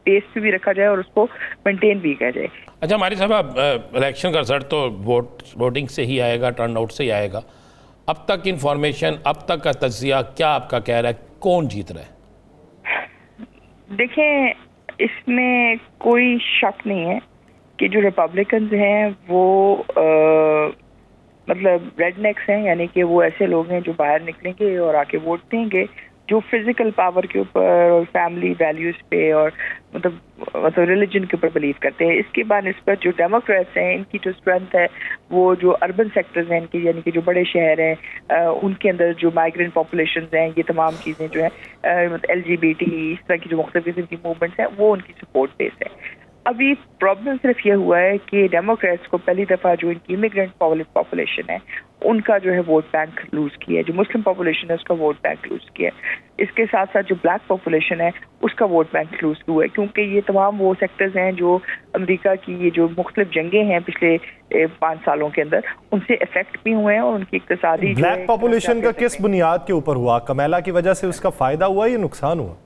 पेस पे भी रखा जाए और उसको मेंटेन भी किया जाए। अच्छा हमारी साहब, इलेक्शन का रिजल्ट तो वोटिंग से ही आएगा, टर्न आउट से ही आएगा। अब तक इंफॉर्मेशन, अब तक का तज्जिया क्या आपका कह रहा है, कौन जीत रहा है? देखें, इसमें कोई शक नहीं है कि जो रिपब्लिकन्स हैं वो मतलब रेडनेक्स हैं, यानी कि वो ऐसे लोग हैं जो बाहर निकलेंगे और आके वोट देंगे, जो फिजिकल पावर के ऊपर और फैमिली वैल्यूज पे और मतलब रिलीजन के ऊपर बिलीव करते हैं। इसके बाद इस पर जो डेमोक्रेट्स हैं, इनकी जो स्ट्रेंथ है वो जो अर्बन सेक्टर्स हैं इनके, यानी कि जो बड़े शहर हैं उनके अंदर जो माइग्रेंट पॉपुलेशन हैं, ये तमाम चीज़ें जो है मतलब LGBT इस तरह की जो मुख्तलिफ किस्म की मूवमेंट्स हैं वो उनकी सपोर्ट बेस है। अभी प्रॉब्लम सिर्फ ये हुआ है कि डेमोक्रेट्स को पहली दफ़ा जो इनकी इमिग्रेंट पॉपुलेशन है उनका जो है वोट बैंक लूज किया है, जो मुस्लिम पॉपुलेशन है उसका वोट बैंक लूज किया है। इसके साथ साथ जो ब्लैक पॉपुलेशन है उसका वोट बैंक लूज हुआ है, क्योंकि ये तमाम वो सेक्टर्स हैं जो अमेरिका की ये जो मुख्तलिफ जंगें हैं पिछले 5 सालों के अंदर उनसे इफेक्ट भी हुए हैं और उनकी इक़्तिसादी ब्लैक पॉपुलेशन का किस बुनियाद के ऊपर हुआ? कमला की वजह से उसका फ़ायदा हुआ या नुकसान हुआ?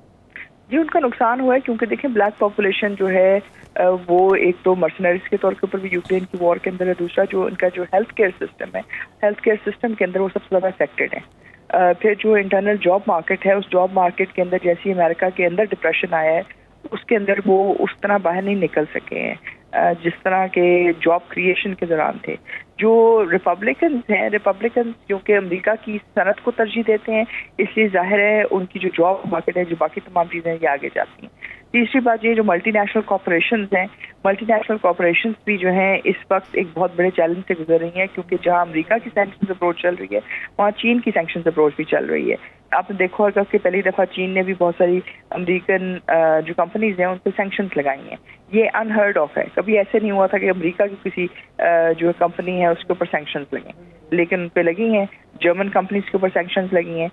जी, उनका नुकसान हुआ है, क्योंकि देखिए ब्लैक पॉपुलेशन जो है वो एक तो मर्सनरीज के तौर के ऊपर भी यूक्रेन की वॉर के अंदर है, दूसरा जो उनका जो हेल्थ केयर सिस्टम है, हेल्थ केयर सिस्टम के अंदर वो सबसे ज़्यादा अफेक्टेड है। फिर जो इंटरनल जॉब मार्केट है, उस जॉब मार्केट के अंदर जैसे अमेरिका के अंदर डिप्रेशन आया है उसके अंदर वो उस तरह बाहर नहीं निकल सके हैं जिस तरह के जॉब क्रिएशन के दौरान थे। जो रिपब्लिकन्स हैं, रिपब्लिकन्स जो कि अमेरिका की सनत को तरजीह देते हैं, इसलिए जाहिर है उनकी जो जॉब मार्केट है, जो बाकी तमाम चीज़ें ये आगे जाती हैं। तीसरी बात ये जो मल्टीनेशनल कॉर्पोरेशंस हैं, मल्टीनेशनल कॉर्पोरेशंस भी जो हैं इस वक्त एक बहुत बड़े चैलेंज से गुजर रही हैं, क्योंकि जहां अमेरिका की सैंक्शंस अप्रोच चल रही है वहाँ चीन की सैंक्शंस अप्रोच भी चल रही है। आपने देखा होगा कि पहली दफ़ा चीन ने भी बहुत सारी अमेरिकन जो कंपनीज हैं उन पर सैंक्शंस लगाई हैं। ये अनहर्ड ऑफ है, कभी ऐसे नहीं हुआ था कि अमेरिका की किसी जो कंपनी है उसके ऊपर सैंक्शंस लगे, लेकिन उन पे लगी हैं। जर्मन कंपनीज के ऊपर सैंक्शंस लगी हैं,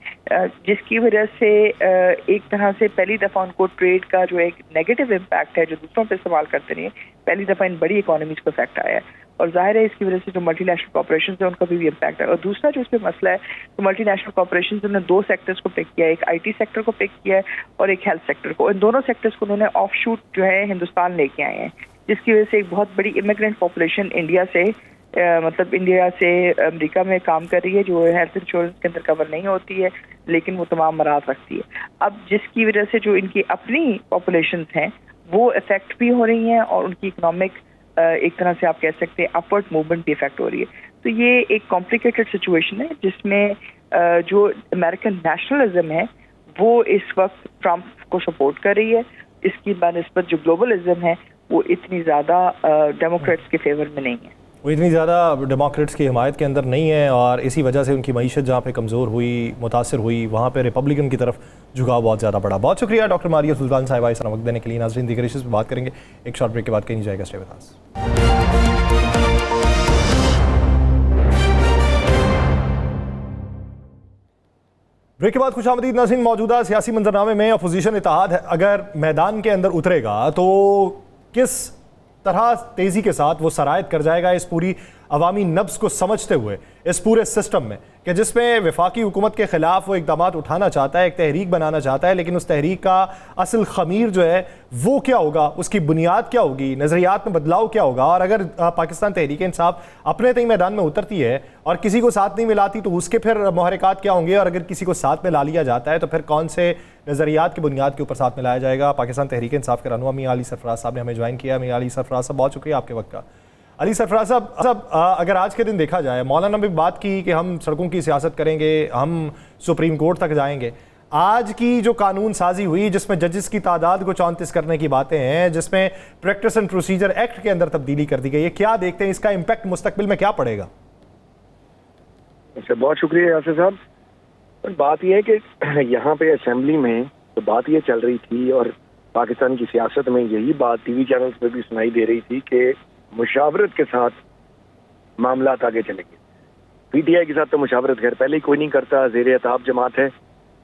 जिसकी वजह से एक तरह से पहली दफ़ा उनको ट्रेड का जो एक नेगेटिव इम्पैक्ट है जो दूसरों पे इस्तेमाल करते रहे, पहली दफ़ा इन बड़ी इकोनॉमीज को इफेक्ट आया है। और जाहिर है इसकी वजह से जो मल्टीनेशनल कॉर्पोरेशन है उनका भी इम्पैक्ट है। और दूसरा जो इसमें मसला है तो मल्टीनेशनल कॉर्पोरेशन ने 2 सेक्टर्स को पिक किया है, एक IT सेक्टर को पिक किया है और एक हेल्थ सेक्टर को। इन दोनों सेक्टर्स को उन्होंने ऑफ शूट जो है हिंदुस्तान लेके आए हैं, जिसकी वजह से एक बहुत बड़ी इमिग्रेंट पॉपुलेशन इंडिया से मतलब इंडिया से अमेरिका में काम कर रही है, जो हेल्थ इंश्योरेंस के अंदर कवर नहीं होती है लेकिन वो तमाम मराज रखती है। अब जिसकी वजह से जो इनकी अपनी पॉपुलेशन हैं वो इफेक्ट भी हो रही हैं और उनकी इकोनॉमिक एक तरह से आप कह सकते हैं अपवर्ड मूवमेंट भी इफेक्ट हो रही है। तो ये एक कॉम्प्लिकेटेड सिचुएशन है जिसमें जो अमेरिकन नेशनलिज्म है वो इस वक्त ट्रंप को सपोर्ट कर रही है। इसकी बनस्बत जो ग्लोबलिज्म है वो इतनी ज़्यादा डेमोक्रेट्स के फेवर में नहीं है, वो इतनी ज़्यादा डेमोक्रेट्स की हिमायत के अंदर नहीं है, और इसी वजह से उनकी मईशत जहाँ पे कमज़ोर हुई, मुतासर हुई, वहाँ पे रिपब्लिकन की तरफ झुकाव बहुत ज़्यादा बढ़ा। बहुत शुक्रिया डॉक्टर मारिया सुल्तान साहिबा इस वक्त देने के लिए। नाज़रीन, दीगर इश्यूज़ पे बात करेंगे एक शॉर्ट ब्रेक के बाद। कहीं जाएगा, स्टे विद अस। ब्रेक के बाद खुशामदीद नाज़रीन। मौजूदा सियासी मंजरनामे में अपोजिशन इत्तेहाद अगर मैदान के अंदर उतरेगा तो किस तरह तेज़ी के साथ वो सरायत कर जाएगा इस पूरी अवामी नब्ज़ को समझते हुए इस पूरे सिस्टम में, कि जिसमें वफाकी हुकूमत के ख़िलाफ़ वो इक़दाम उठाना चाहता है, एक तहरीक बनाना चाहता है, लेकिन उस तहरीक का असल ख़मीर जो है वो क्या होगा, उसकी बुनियाद क्या होगी, नज़रियात में बदलाव क्या होगा। और अगर पाकिस्तान तहरीक इंसाफ अपने तय मैदान में उतरती है और किसी को साथ नहीं मिलाती तो उसके फिर मुहर्रिकात क्या होंगे, और अगर किसी को साथ में ला लिया जाता है तो फिर कौन से नज़रियात की बुनियाद के ऊपर साथ मिलाया जाएगा। पाकिस्तान तहरीक इंसाफ के रहनुमा मियां अली सरफराज साहब ने हमें ज्वाइन किया। मियां अली सरफराज साहब, बहुत शुक्रिया आपके वक्त का। अली सरफराज साहब, अगर आज के दिन देखा जाए, मौलाना ने भी बात की कि हम सड़कों की सियासत करेंगे, हम सुप्रीम कोर्ट तक जाएंगे। आज की जो कानून साजी हुई जिसमें जजेस की तादाद को 34 करने की बातें हैं, जिसमें प्रैक्टिस एंड प्रोसीजर एक्ट के अंदर तब्दीली कर दी गई है, क्या देखते हैं इसका इम्पैक्ट मुस्तकबिल में क्या पड़ेगा? अच्छा, बहुत शुक्रिया यासिर साहब। बात यह है कि यहाँ पे असेंबली में तो बात ये चल रही थी और पाकिस्तान की सियासत में यही बात टीवी चैनल्स पे भी सुनाई दे रही थी कि मुशावरत के साथ मामला आगे चलेंगे। पीटीआई के साथ तो मुशावरत खैर पहले ही कोई नहीं करता, ज़ेर एताब जमात है,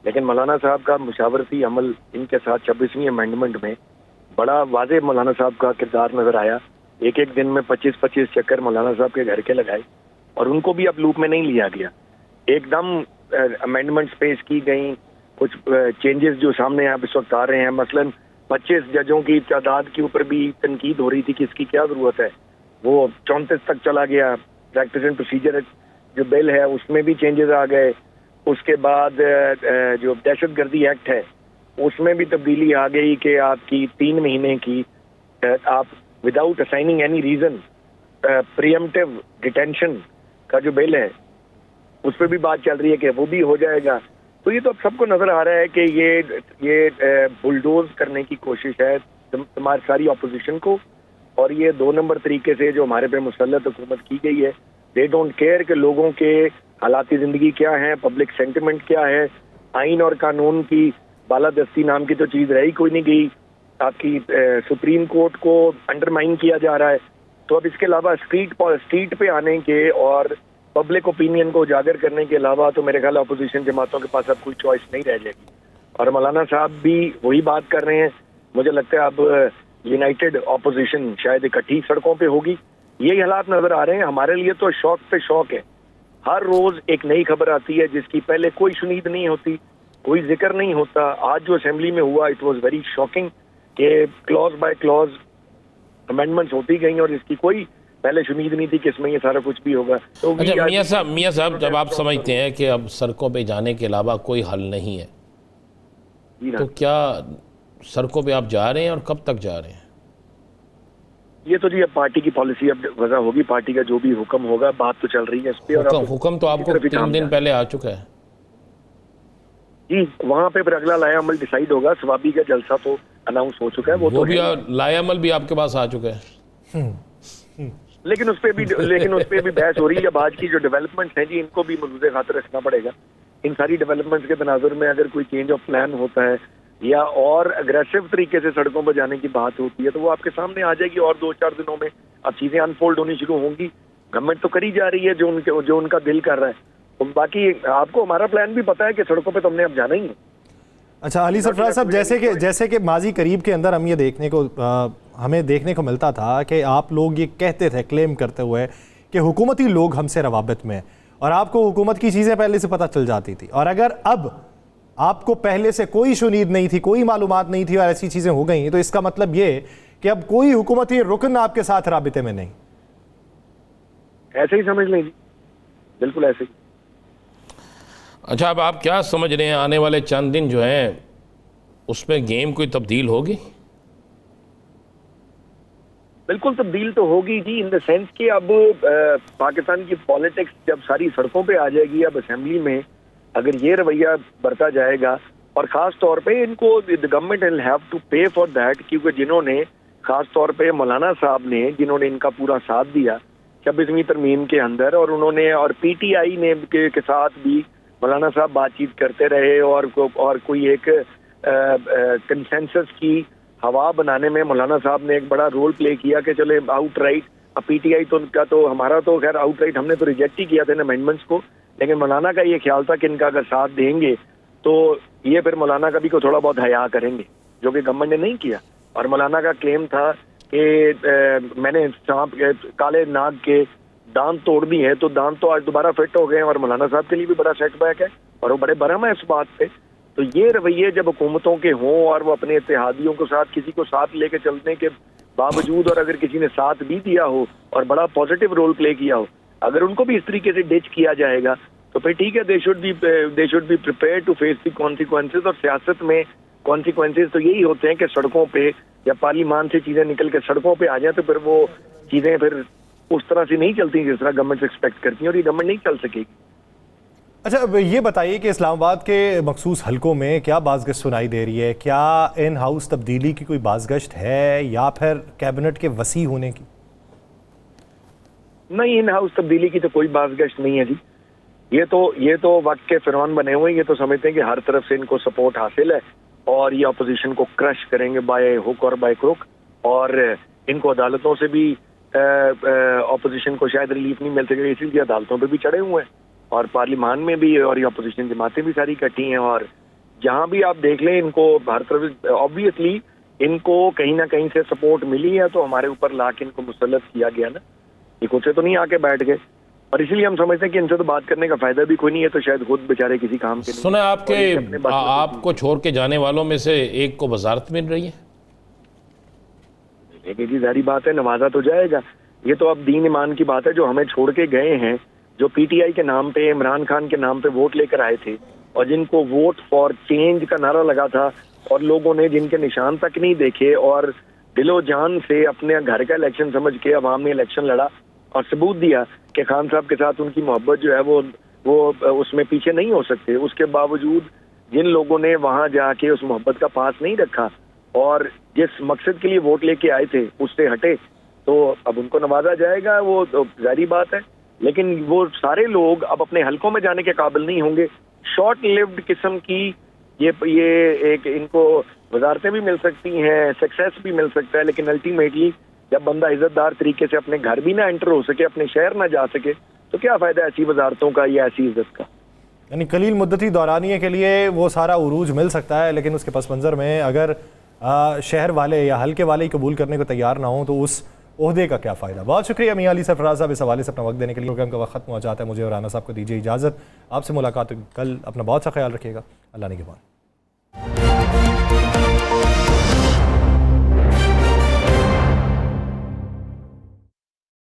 लेकिन मौलाना साहब का मुशावरती अमल इनके साथ 26वीं अमेंडमेंट में बड़ा वाज़ेह मौलाना साहब का किरदार नजर आया। एक एक दिन में 25-25 चक्कर मौलाना साहब के घर के लगाए और उनको भी अब लूप में नहीं लिया गया। एकदम अमेंडमेंट्स पेश की गई, कुछ चेंजेस जो सामने आप इस वक्त आ रहे हैं, मसलन 25 जजों की तादाद के ऊपर भी तनकीद हो रही थी कि इसकी क्या ज़रूरत है, वो 34 तक चला गया। प्रैक्टिस एंड प्रोसीजर जो बिल है उसमें भी चेंजेस आ गए। उसके बाद जो दहशतगर्दी एक्ट है उसमें भी तब्दीली आ गई कि आपकी 3 महीने की आप without assigning any reason pre-emptive detention का जो बिल है उस पर भी बात चल रही है कि वो भी हो जाएगा। तो ये तो अब सबको नजर आ रहा है कि ये बुलडोज करने की कोशिश है तुम्हारी सारी ऑपोजिशन को, और ये 2 नंबर तरीके से जो हमारे पे मुसल्लत हुकूमत की गई है। दे डोंट केयर कि लोगों के हालाती जिंदगी क्या है, पब्लिक सेंटिमेंट क्या है। आइन और कानून की बालादस्ती नाम की तो चीज रही कोई नहीं गई। आपकी सुप्रीम कोर्ट को अंडरमाइन किया जा रहा है। तो अब इसके अलावा स्ट्रीट पे आने के और पब्लिक ओपिनियन को उजागर करने के अलावा तो मेरे ख्याल अपोजिशन जमातों के पास अब कोई चॉइस नहीं रह जाएगी। और मौलाना साहब भी वही बात कर रहे हैं। मुझे लगता है अब यूनाइटेड अपोजिशन शायद इकट्ठी सड़कों पे होगी। यही हालात नजर आ रहे हैं। हमारे लिए तो शौक पे शौक है। हर रोज एक नई खबर आती है जिसकी पहले कोई शुनीद नहीं होती, कोई जिक्र नहीं होता। आज जो असेंबली में हुआ इट वॉज वेरी शॉकिंग कि क्लॉज बाय क्लॉज अमेंडमेंट्स होती गई और इसकी कोई पहले शुनीद नहीं थी कि इसमें ये सारा कुछ भी होगा। तो अच्छा मियां साहब, जब आप समझते हैं कि अब सड़कों पे जाने के अलावा कोई हल नहीं है, तो क्या सड़कों पे आप जा रहे हैं और कब तक जा रहे हैं? ये तो जी अब पार्टी की पॉलिसी अब वजह होगी, पार्टी का जो भी हुक्म होगा। बात तो चल रही है इस पे। हुक्म तो आपको 3 दिन पहले आ चुका है जी। वहाँ पे फिर अगला लाया अमल डिसाइड होगा। सवाबी का जलसा तो अनाउंस हो चुका है, वो तो भी लाया अमल भी आपके पास आ चुका है। लेकिन उस पे भी बहस हो रही है। अब आज की जो डेवलपमेंट्स हैं जी इनको भी मौजूद खातिर रखना पड़ेगा। इन सारी डेवलपमेंट्स के तनाजुर में अगर कोई चेंज ऑफ प्लान होता है या और अग्रेसिव तरीके से सड़कों पर जाने की बात होती है तो वो आपके सामने आ जाएगी। और 2-4 दिनों में अब चीजें अनफोल्ड होनी शुरू होंगी। गवर्नमेंट तो करी जा रही है जो उनका दिल कर रहा है। तो बाकी आपको हमारा प्लान भी पता है कि सड़कों पर तो हमने अब जाना ही है। अच्छा अली सरफराज साहब, जैसे कि माजी करीब के अंदर हम ये हमें देखने को मिलता था कि आप लोग ये कहते थे, क्लेम करते हुए कि हुकूमती लोग हमसे रवाबत में, और आपको हुकूमत की चीज़ें पहले से पता चल जाती थी। और अगर अब आपको पहले से कोई शुनीद नहीं थी, कोई मालूमात नहीं थी और ऐसी चीज़ें हो गई, तो इसका मतलब ये कि अब कोई हुकूमती रुकन आपके साथ राबिते में नहीं। ऐसे ही समझ लें, बिल्कुल ऐसे ही। अच्छा, अब आप क्या समझ रहे हैं, आने वाले चंद दिन जो हैं उसमें गेम कोई तब्दील होगी? बिल्कुल तब्दील तो होगी जी, इन द सेंस कि अब पाकिस्तान की पॉलिटिक्स जब सारी सड़कों पे आ जाएगी, अब असेंबली में अगर ये रवैया बरता जाएगा, और ख़ास तौर पे इनको the government will have to pay for that, क्योंकि जिन्होंने ख़ास तौर पे मौलाना साहब ने जिन्होंने इनका पूरा साथ दिया 26वीं तरमीम के अंदर, और उन्होंने और पीटीआई ने के साथ भी मौलाना साहब बातचीत करते रहे, और कोई एक कंसेंसस की हवा बनाने में मौलाना साहब ने एक बड़ा रोल प्ले किया कि चले आउट राइट, अब पीटीआई तो उनका तो हमारा तो खैर आउट राइट हमने तो रिजेक्ट ही किया था इन अमेंडमेंट्स को, लेकिन मौलाना का ये ख्याल था कि इनका अगर साथ देंगे तो ये फिर मौलाना का भी को थोड़ा बहुत हया करेंगे, जो कि गवर्नमेंट ने नहीं किया। और मौलाना का क्लेम था कि मैंने सांप काले नाग के दांत तोड़ दिए हैं, तो दांत तो आज दोबारा फिट हो गए हैं, और मौलाना साहब के लिए भी बड़ा सेटबैक है और वो बड़े बरहम है इस बात पे। तो ये रवैये जब हुकूमतों के हों और वो अपने इत्तेहादियों के साथ किसी को साथ लेके चलने के बावजूद, और अगर किसी ने साथ भी दिया हो और बड़ा पॉजिटिव रोल प्ले किया हो, अगर उनको भी इस तरीके से डिच किया जाएगा तो फिर ठीक है, they should be prepare to face the consequences. और सियासत में कॉन्सिक्वेंसेज तो यही होते हैं कि सड़कों पे या पार्लियामान से चीजें निकल के सड़कों पे आ जाए, तो फिर वो चीजें फिर उस तरह से नहीं चलती जिस तरह गवर्नमेंट एक्सपेक्ट करती है, और ये गवर्नमेंट नहीं चल सकेगी। अच्छा, अब ये बताइए कि इस्लामाबाद के मखसूस हलकों में क्या बाज़गश्त सुनाई दे रही है? क्या इन हाउस तब्दीली की कोई बाज़गश्त है या फिर कैबिनेट के वसी होने की? नहीं, इन हाउस तब्दीली की तो कोई बाज़गश्त नहीं है जी। ये तो वक्त के फिरौन बने हुए हैं, ये तो समझते हैं कि हर तरफ से इनको सपोर्ट हासिल है और ये अपोजिशन को क्रश करेंगे बाय हुक और बाय क्रुक, और इनको अदालतों से भी अपोजिशन को शायद रिलीफ नहीं मिल सकेगा, इसीलिए अदालतों पे भी चढ़े हुए हैं, और पार्लियामान में भी, और ये अपोजिशन जमातें भी सारी इकट्ठी हैं, और जहां भी आप देख लें इनको हर तरफ ऑब्वियसली इनको कहीं ना कहीं से सपोर्ट मिली है, तो हमारे ऊपर लाके इनको मुसल्लत किया गया ना, ये खुद से तो नहीं आके बैठ गए, और इसीलिए हम समझते हैं कि इनसे तो बात करने का फायदा भी कोई नहीं है, तो शायद खुद बेचारे किसी काम के नहीं। सुने आपको छोड़ के जाने वालों में से एक को वजारत मिल रही है? जी जारी बात है, नवाजा तो जाएगा। ये तो अब दीन ईमान की बात है, जो हमें छोड़ के गए हैं, जो पीटीआई के नाम पे, इमरान खान के नाम पे वोट लेकर आए थे, और जिनको वोट फॉर चेंज का नारा लगा था, और लोगों ने जिनके निशान तक नहीं देखे और दिलो जान से अपने घर का इलेक्शन समझ के अवाम ने इलेक्शन लड़ा और सबूत दिया कि खान साहब के साथ उनकी मोहब्बत जो है वो उसमें पीछे नहीं हो सकते। उसके बावजूद जिन लोगों ने वहां जाके उस मोहब्बत का पास नहीं रखा और जिस मकसद के लिए वोट लेके आए थे उससे हटे, तो अब उनको नवाजा जाएगा, वो तो जारी बात है। लेकिन वो सारे लोग अब अपने हलकों में जाने के काबिल नहीं होंगे। शॉर्ट लिव्ड किस्म की ये एक इनको वजारतें भी मिल सकती हैं, सक्सेस भी मिल सकता है, लेकिन अल्टीमेटली जब बंदा इज्जतदार तरीके से अपने घर भी ना एंटर हो सके, अपने शहर ना जा सके, तो क्या फायदा ऐसी वजारतों का या ऐसी इज्जत का। यानी कलील मुद्दती दौरानिए के लिए वो सारा उरूज मिल सकता है, लेकिन उसके पस मंज़र में अगर शहर वाले या हल्के वाले ही कबूल करने को तैयार ना हो तो उस ओहदे का क्या फ़ायदा। बहुत शुक्रिया मियां अली सरफराज साहब इस हवाले से अपना वक्त देने के लिए। प्रोग्राम का वक्त खत्म हो जाता है, मुझे और राना साहब को दीजिए इजाज़त। आपसे मुलाकात कल, अपना बहुत सा ख्याल रखिएगा, अल्लाह निगहबान।